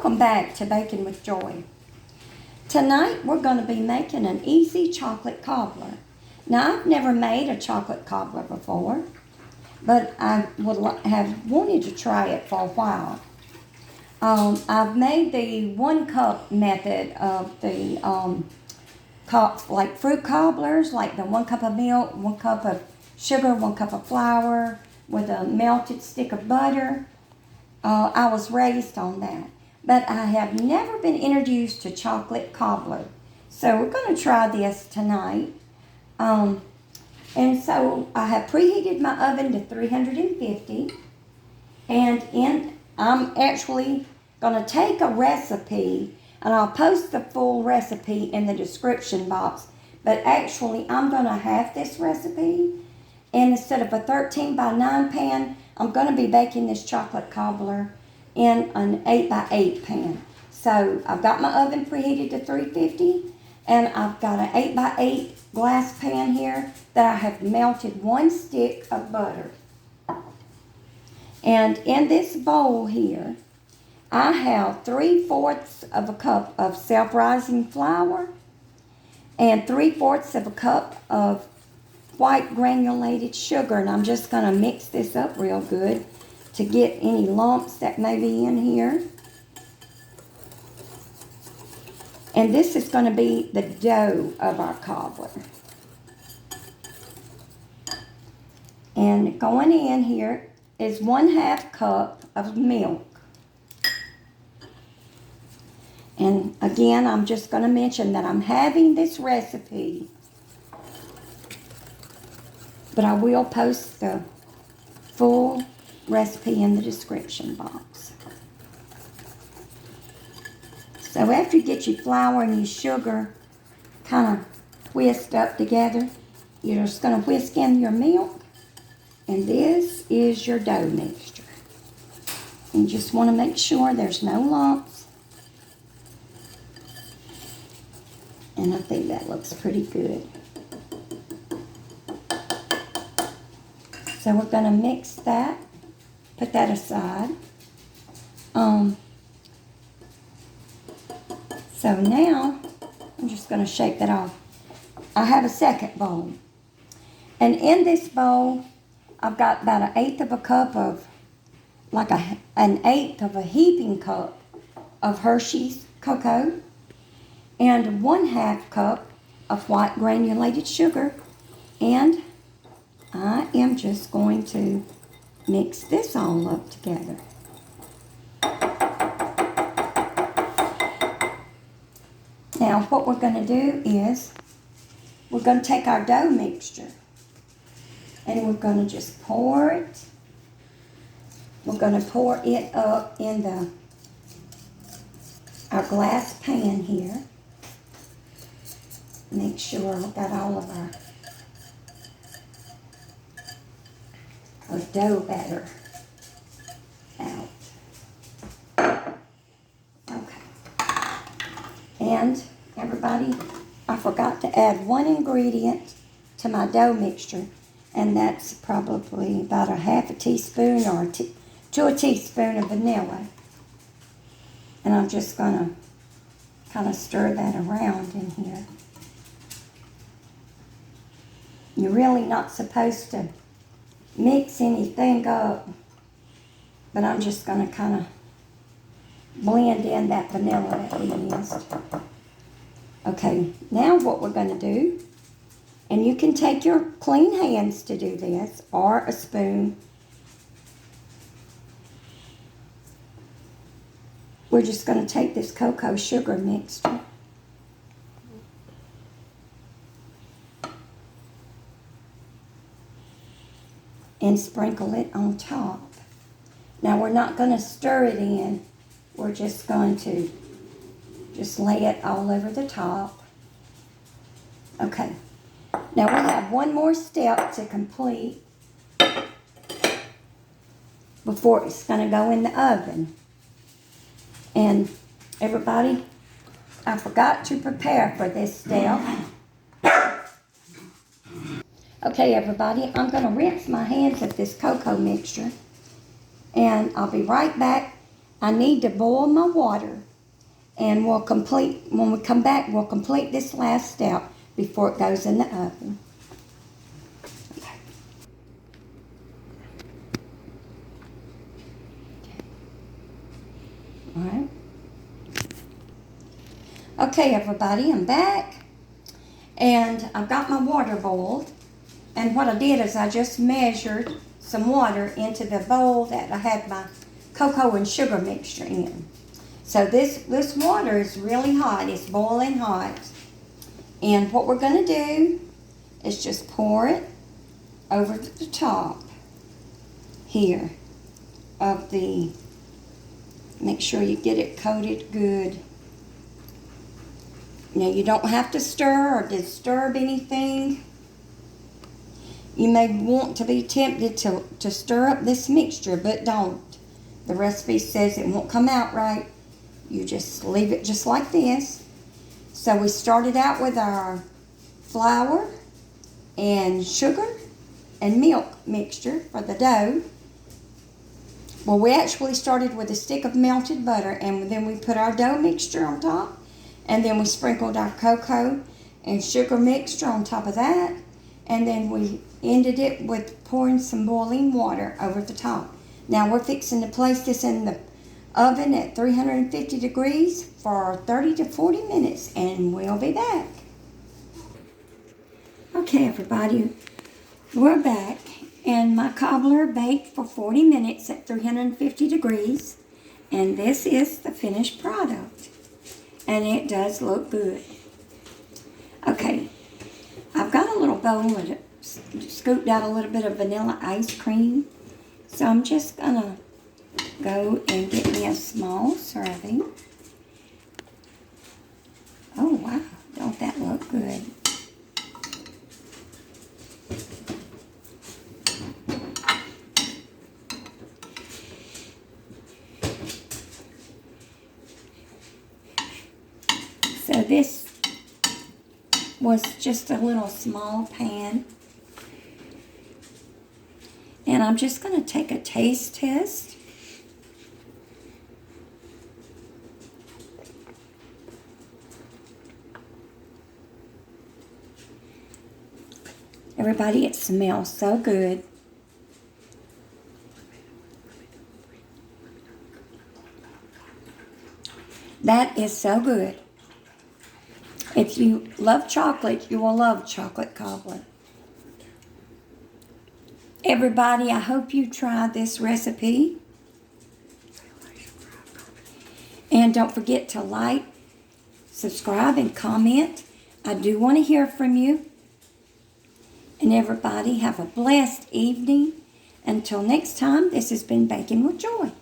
Welcome back to Baking with Joy. Tonight we're going to be making an easy chocolate cobbler. Now I've never made a chocolate cobbler before, but I would have wanted to try it for a while. I've made the 1 cup method of the like fruit cobblers, like the 1 cup of milk, 1 cup of sugar, 1 cup of flour with a melted stick of butter. I was raised on that. But I have never been introduced to chocolate cobbler. So we're going to try this tonight. And so I have preheated my oven to 350. And I'm actually going to take a recipe, and I'll post the full recipe in the description box. But actually, I'm going to have this recipe. And instead of a 13 by 9 pan, I'm going to be baking this chocolate cobbler in an 8 by 8 pan. So I've got my oven preheated to 350, and I've got an 8 by 8 glass pan here that I have melted 1 stick of butter. And in this bowl here, I have 3/4 of a cup of self-rising flour and 3/4 of a cup of white granulated sugar, and I'm just going to mix this up real good to get any lumps that may be in here. And this is going to be the dough of our cobbler. And going in here is 1/2 cup of milk. And again, I'm just going to mention that I'm having this recipe, but I will post the full recipe in the description box. So after you get your flour and your sugar kind of whisked up together, you're just going to whisk in your milk, and this is your dough mixture. You just want to make sure there's no lumps. And I think that looks pretty good. So we're going to mix that, put that aside. So now I'm just going to shake that off. I have a second bowl. And in this bowl, I've got about 1/8 of a cup of, like an 1/8 of a heaping cup of Hershey's cocoa, and 1/2 cup of white granulated sugar. And I am just going to mix this all up together. Now what we're going to do is we're going to take our dough mixture and we're going to just pour it. We're going to pour it up in our glass pan here. Make sure I've got all of our dough batter out. Okay. And everybody, I forgot to add 1 ingredient to my dough mixture, and that's probably about 1/2 teaspoon or to a teaspoon of vanilla. And I'm just going to kind of stir that around in here. You're really not supposed to mix anything up, but I'm just going to kind of blend in that vanilla that we used. Okay, now what we're going to do, and you can take your clean hands to do this, or a spoon. We're just going to take this cocoa sugar mixture and sprinkle it on top. Now we're not going to stir it in. We're just going to just lay it all over the top. Okay. Now we have one more step to complete before it's going to go in the oven. And everybody, I forgot to prepare for this step. Okay, everybody, I'm going to rinse my hands of this cocoa mixture, and I'll be right back. I need to boil my water. And when we come back, we'll complete this last step before it goes in the oven. All right. Okay, everybody, I'm back. And I've got my water boiled. And what I did is I just measured some water into the bowl that I had my cocoa and sugar mixture in. So this water is really hot. It's boiling hot. And what we're going to do is just pour it over the top here of the, make sure you get it coated good. Now you don't have to stir or disturb anything. You may want to be tempted to stir up this mixture, but don't. The recipe says it won't come out right. You just leave it just like this. So we started out with our flour and sugar and milk mixture for the dough. Well, we actually started with a stick of melted butter, and then we put our dough mixture on top, and then we sprinkled our cocoa and sugar mixture on top of that, and then we ended it with pouring some boiling water over the top. Now we're fixing to place this in the oven at 350 degrees for 30 to 40 minutes, and we'll be back. Okay, everybody, we're back, and my cobbler baked for 40 minutes at 350 degrees, and this is the finished product, and it does look good. Okay, I've got a little bowl that scooped out a little bit of vanilla ice cream, so I'm just gonna go and get me a small serving. Oh wow, don't that look good? So this was just a little small pan. And I'm just going to take a taste test. Everybody, it smells so good. That is so good. If you love chocolate, you will love chocolate cobbler. Everybody, I hope you try this recipe. And don't forget to like, subscribe, and comment. I do want to hear from you. And everybody, have a blessed evening. Until next time, this has been Baking with Joy.